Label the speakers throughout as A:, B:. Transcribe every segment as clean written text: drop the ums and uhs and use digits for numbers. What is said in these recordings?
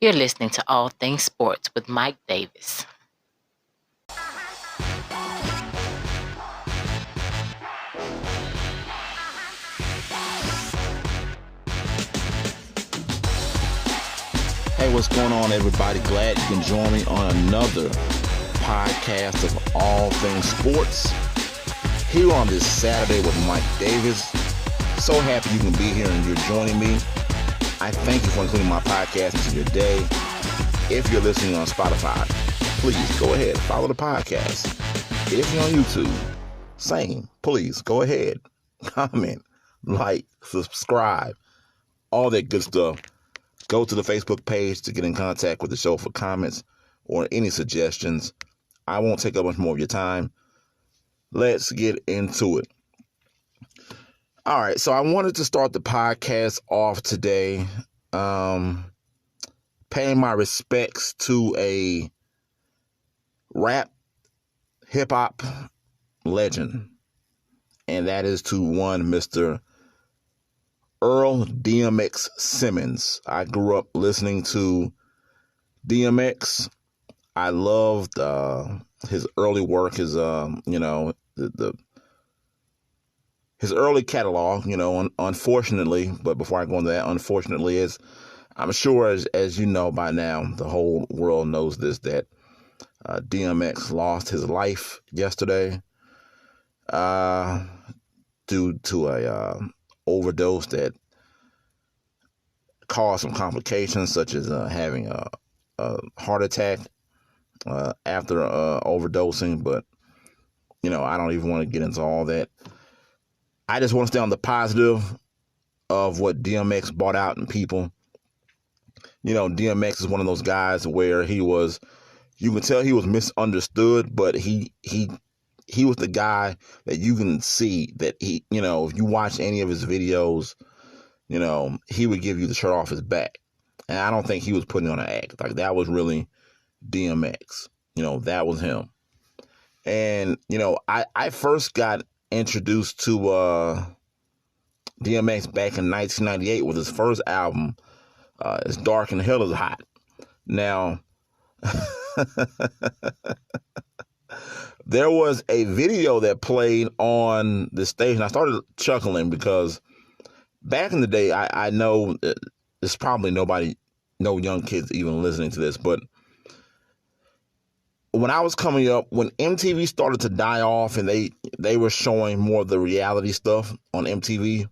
A: You're listening to All Things Sports with Mike Davis.
B: Hey, what's going on, everybody? Glad you can join me on another podcast of All Things Sports here on this Saturday with Mike Davis. So happy you can be here and you're joining me. I thank you for including my podcast into your day. If you're listening on Spotify, please go ahead, follow the podcast. If you're on YouTube, same, please go ahead, comment, like, subscribe, all that good stuff. Go to the Facebook page to get in contact with the show for comments or any suggestions. I won't take up much more of your time. Let's get into it. All right, so I wanted to start the podcast off today paying my respects to a rap hip-hop legend, and that is to one Mr. Earl DMX Simmons. I grew up listening to DMX. I loved his early work, his his early catalog. Unfortunately, but before I go into that, unfortunately, is I'm sure as you know by now, the whole world knows this, that DMX lost his life yesterday due to a overdose that caused some complications, such as having a heart attack after overdosing. But I don't even want to get into all that. I just want to stay on the positive of what DMX brought out in people. DMX is one of those guys where you can tell he was misunderstood, but he was the guy that you can see that if you watch any of his videos, he would give you the shirt off his back. And I don't think he was putting on an act. Like, that was really DMX. That was him. And, I first got introduced to DMX back in 1998 with his first album, It's Dark and Hell is Hot. Now, there was a video that played on the station. I started chuckling because back in the day, I know there's probably no young kids even listening to this, but when I was coming up, when MTV started to die off and they were showing more of the reality stuff on MTV,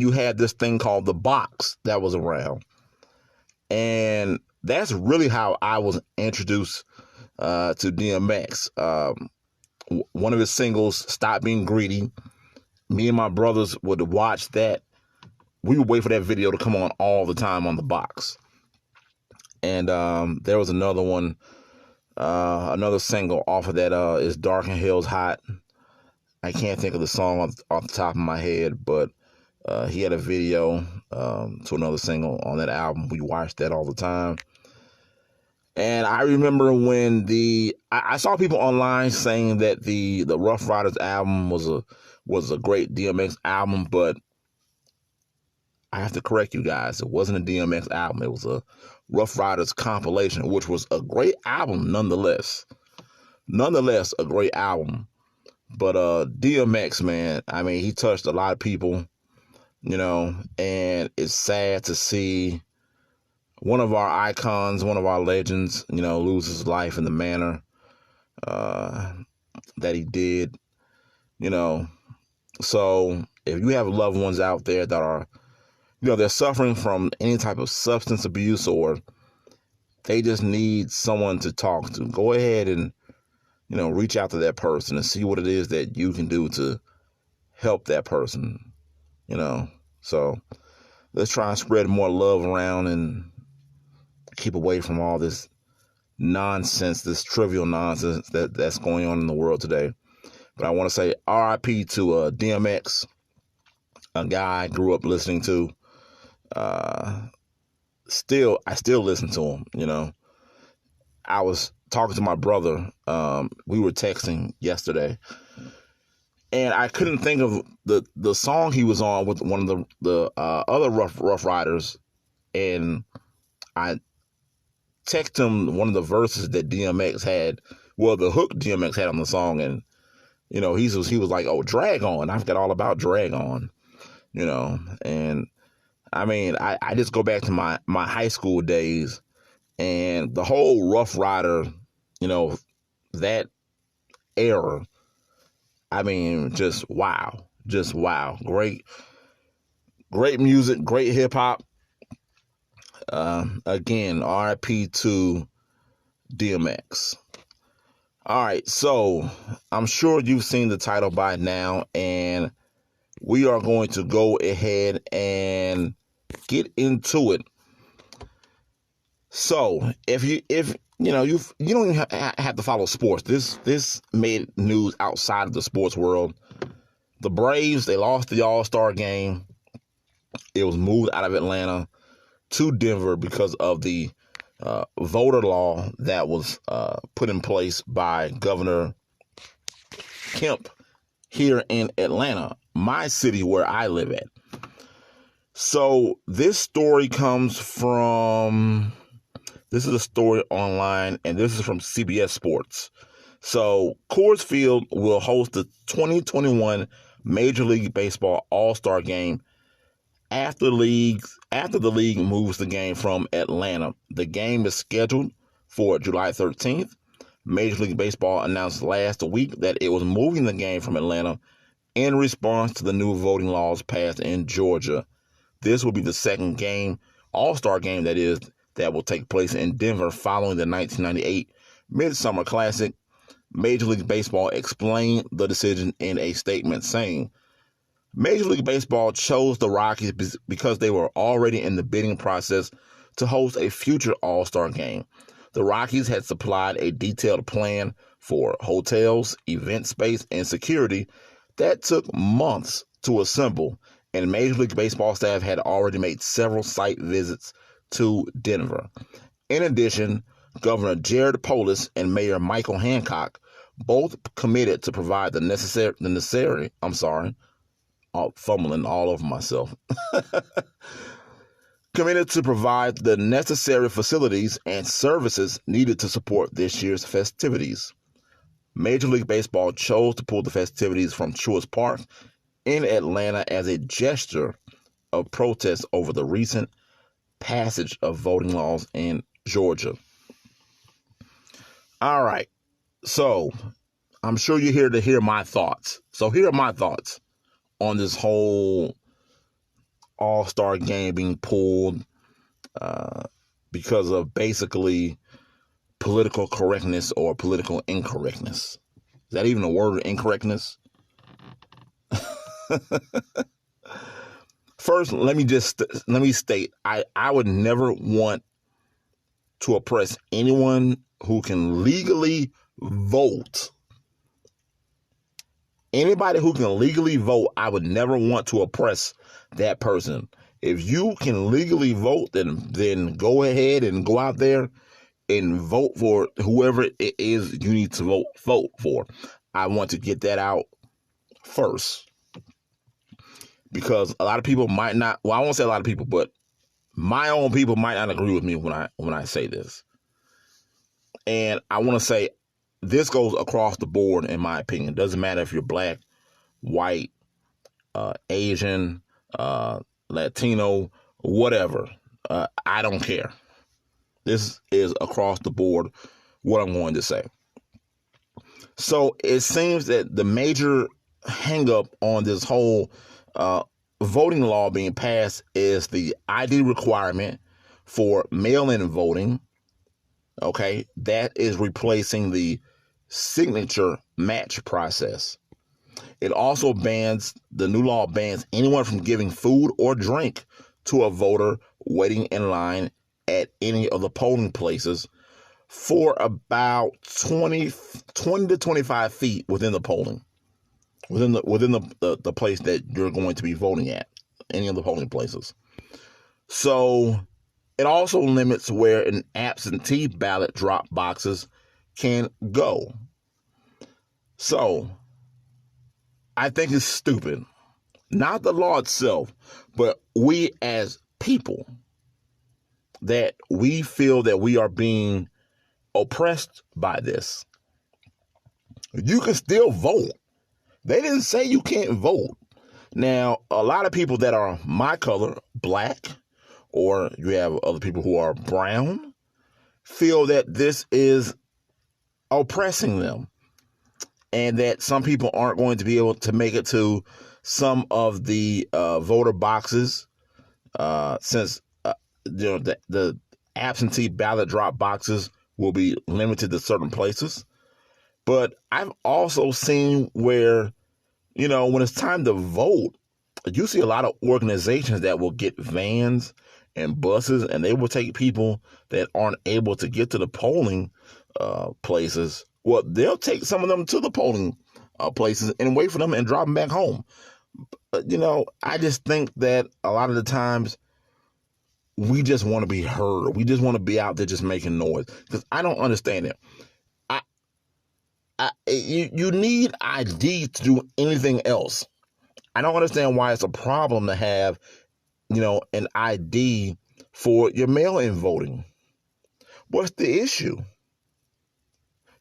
B: you had this thing called The Box that was around. And that's really how I was introduced to DMX. One of his singles, Stop Being Greedy, me and my brothers would watch that. We would wait for that video to come on all the time on The Box. And there was another one, another single off of that, It's Dark and Hell's Hot. I can't think of the song off the top of my head, but he had a video to another single on that album. We watched that all the time. And I remember when I saw people online saying that the Rough Riders album was a great DMX album, but I have to correct you guys. It wasn't a DMX album. It was a Rough Riders compilation, which was a great album nonetheless. Nonetheless, a great album. But DMX, man, I mean, he touched a lot of people, and it's sad to see one of our icons, one of our legends, lose his life in the manner that he did. So if you have loved ones out there that are, they're suffering from any type of substance abuse, or they just need someone to talk to, go ahead and, reach out to that person and see what it is that you can do to help that person, So let's try and spread more love around and keep away from all this nonsense, this trivial nonsense that's going on in the world today. But I want to say RIP to DMX, a guy I grew up listening to. I still listen to him. I was talking to my brother. We were texting yesterday, and I couldn't think of the song he was on with one of the other Rough Riders, and I text him one of the verses that DMX had, well, the hook DMX had on the song, and he was like, "Oh, Drag On." I forgot all about Drag On, and I mean, I just go back to my high school days and the whole Rough Rider, that era. I mean, just wow. Great music, great hip hop. Again, RIP to DMX. All right, so I'm sure you've seen the title by now, and we are going to go ahead and get into it. So, if you don't even have to follow sports. This made news outside of the sports world. The Braves, they lost the All-Star game. It was moved out of Atlanta to Denver because of the voter law that was put in place by Governor Kemp here in Atlanta, my city where I live at. So this story comes from, this is a story online, and this is from CBS Sports. So Coors Field will host the 2021 Major League Baseball All-Star Game after the league moves the game from Atlanta. The game is scheduled for July 13th. Major League Baseball announced last week that it was moving the game from Atlanta in response to the new voting laws passed in Georgia. This will be the second game, All-Star game that will take place in Denver following the 1998 Midsummer Classic. Major League Baseball explained the decision in a statement saying, Major League Baseball chose the Rockies because they were already in the bidding process to host a future All-Star game. The Rockies had supplied a detailed plan for hotels, event space, and security that took months to assemble, and Major League Baseball staff had already made several site visits to Denver. In addition, Governor Jared Polis and Mayor Michael Hancock both committed to provide fumbling all over myself. Committed to provide the necessary facilities and services needed to support this year's festivities. Major League Baseball chose to pull the festivities from Truist Park in Atlanta as a gesture of protest over the recent passage of voting laws in Georgia. All right, so I'm sure you're here to hear my thoughts. So here are my thoughts on this whole All-Star game being pulled because of basically political correctness or political incorrectness. Is that even a word, incorrectness? First, let me state, I would never want to oppress anyone who can legally vote. Anybody who can legally vote, I would never want to oppress that person. If you can legally vote, then go ahead and go out there and vote for whoever it is you need to vote for. I want to get that out first. Because a lot of people might not, well, I won't say a lot of people, but my own people might not agree with me when I say this. And I want to say this goes across the board, in my opinion. It doesn't matter if you're black, white, Asian, Latino, whatever. I don't care. This is across the board what I'm going to say. So it seems that the major hangup on this whole voting law being passed is the ID requirement for mail-in voting. Okay, that is replacing the signature match process. It also the new law bans anyone from giving food or drink to a voter waiting in line at any of the polling places for about 20 to 25 feet within the polling, within the place that you're going to be voting at, any of the polling places. So it also limits where an absentee ballot drop boxes can go. So I think it's stupid. Not the law itself, but we as people that we feel that we are being oppressed by this. You can still vote. They didn't say you can't vote. Now, a lot of people that are my color, black, or you have other people who are brown, feel that this is oppressing them and that some people aren't going to be able to make it to some of the voter boxes since the absentee ballot drop boxes will be limited to certain places. But I've also seen where, when it's time to vote, you see a lot of organizations that will get vans and buses, and they will take people that aren't able to get to the polling places. Well, they'll take some of them to the polling places and wait for them and drop them back home. I just think that a lot of the times we just want to be heard. We just want to be out there just making noise, because I don't understand it. You need ID to do anything else. I don't understand why it's a problem to have, an ID for your mail-in voting. What's the issue?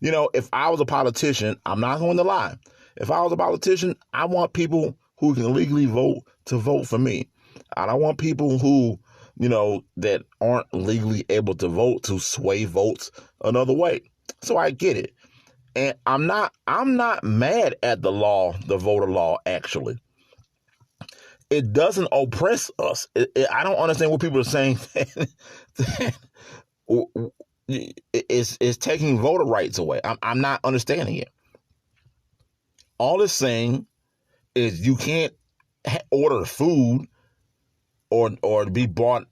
B: If I was a politician, I'm not going to lie. If I was a politician, I want people who can legally vote to vote for me. I don't want people who, that aren't legally able to vote to sway votes another way. So I get it. And I'm not mad at the law, the voter law, actually. It doesn't oppress us. I don't understand what people are saying that is taking voter rights away. I'm not understanding it. All it's saying is you can't order food or be bought,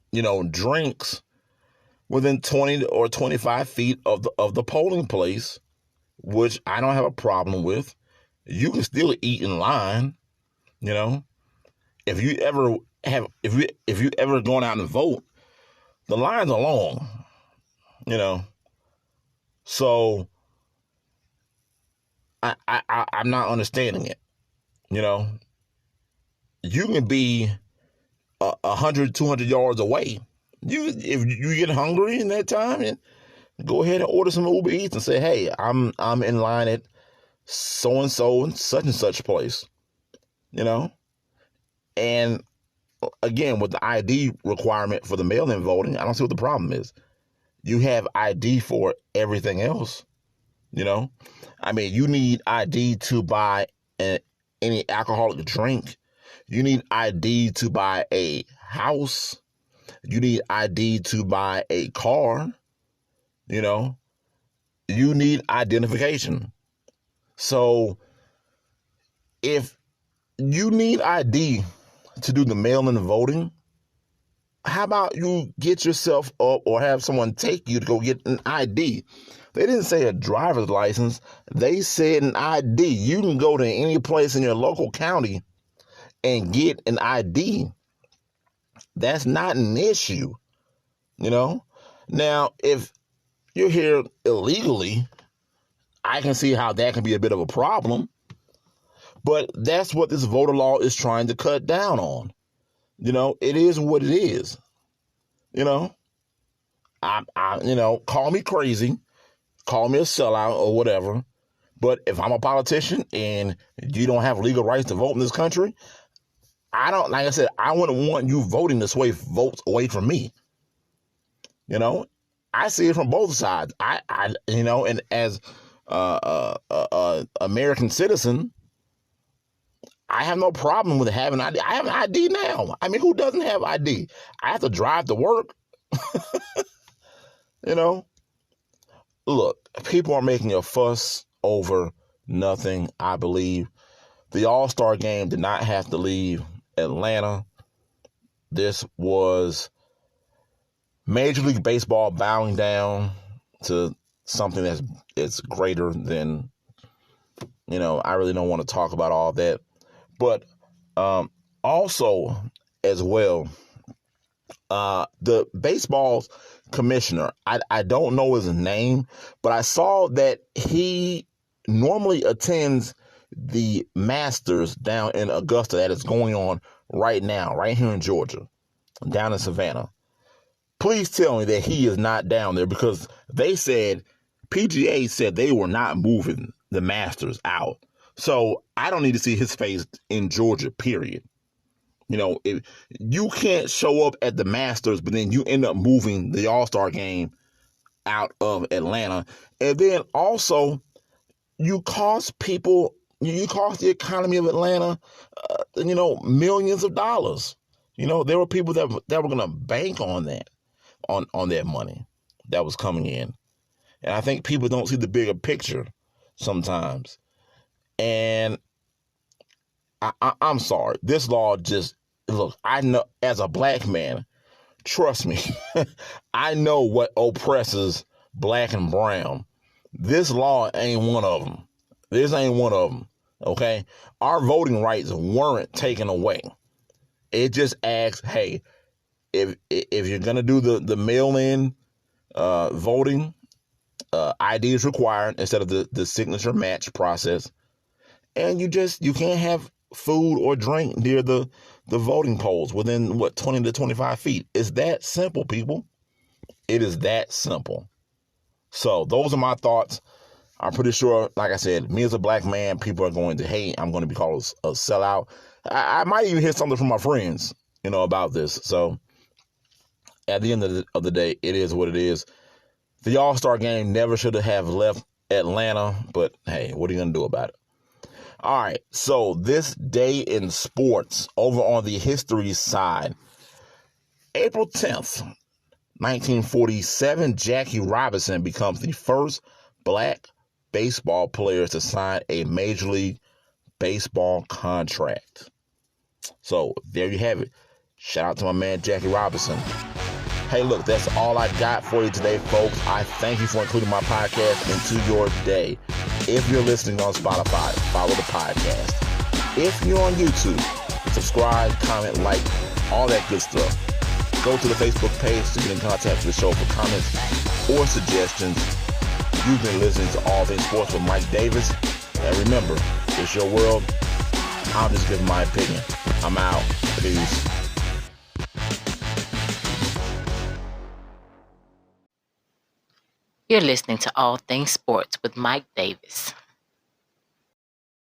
B: drinks within 20 or 25 feet of the polling place, which I don't have a problem with. You can still eat in line, If you ever gone out and vote, the lines are long, So I'm not understanding it. You can be 100, 200 yards away. If you get hungry in that time, and go ahead and order some Uber Eats and say, hey, I'm in line at so and such place, And again, with the ID requirement for the mail-in voting, I don't see what the problem is. You have ID for everything else, you need ID to buy any alcoholic drink. You need ID to buy a house. You need ID to buy a car. You need identification. So if you need ID to do the mail-in voting, how about you get yourself up or have someone take you to go get an ID? They didn't say a driver's license. They said an ID. You can go to any place in your local county and get an ID. That's not an issue, Now, if you're here illegally, I can see how that can be a bit of a problem. But that's what this voter law is trying to cut down on. It is what it is. Call me crazy, call me a sellout or whatever. But if I'm a politician and you don't have legal rights to vote in this country, I wouldn't want you voting to sway votes away from me. I see it from both sides. And as American citizen, I have no problem with having ID. I have an ID now. Who doesn't have ID? I have to drive to work. Look, people are making a fuss over nothing, I believe. The All-Star game did not have to leave Atlanta. This was Major League Baseball bowing down to something that's greater than, I really don't want to talk about all that. But also, as well, the baseball's commissioner, I don't know his name, but I saw that he normally attends the Masters down in Augusta that is going on right now, right here in Georgia, down in Savannah. Please tell me that he is not down there, because PGA said they were not moving the Masters out. So I don't need to see his face in Georgia, period. If you can't show up at the Masters, but then you end up moving the All-Star game out of Atlanta. And then also, you cost the economy of Atlanta, millions of dollars. There were people that were going to bank on that, on that money that was coming in. And I think people don't see the bigger picture sometimes. And I'm sorry. This law look, I know, as a black man, trust me, I know what oppresses black and brown. This law ain't one of them. This ain't one of them. Okay? Our voting rights weren't taken away. It just asks, hey, if you're going to do the mail-in voting, ID is required instead of the signature match process. And you can't have food or drink near the voting polls within 20 to 25 feet. It's that simple, people. It is that simple. So those are my thoughts. I'm pretty sure, like I said, me as a black man, people are going to hate. I'm going to be called a sellout. I might even hear something from my friends, about this. So at the end of the day, it is what it is. The All-Star game never should have left Atlanta, but hey, what are you going to do about it? All right, so this day in sports, over on the history side, April 10th, 1947, Jackie Robinson becomes the first black baseball player to sign a Major League Baseball contract. So there you have it. Shout out to my man, Jackie Robinson. Hey, look, that's all I got for you today, folks. I thank you for including my podcast into your day. If you're listening on Spotify, follow the podcast. If you're on YouTube, subscribe, comment, like, all that good stuff. Go to the Facebook page to get in contact with the show for comments or suggestions. You've been listening to All Things Sports with Mike Davis. And remember, it's your world. I'm just giving my opinion. I'm out. Peace.
A: You're listening to All Things Sports with Mike Davis.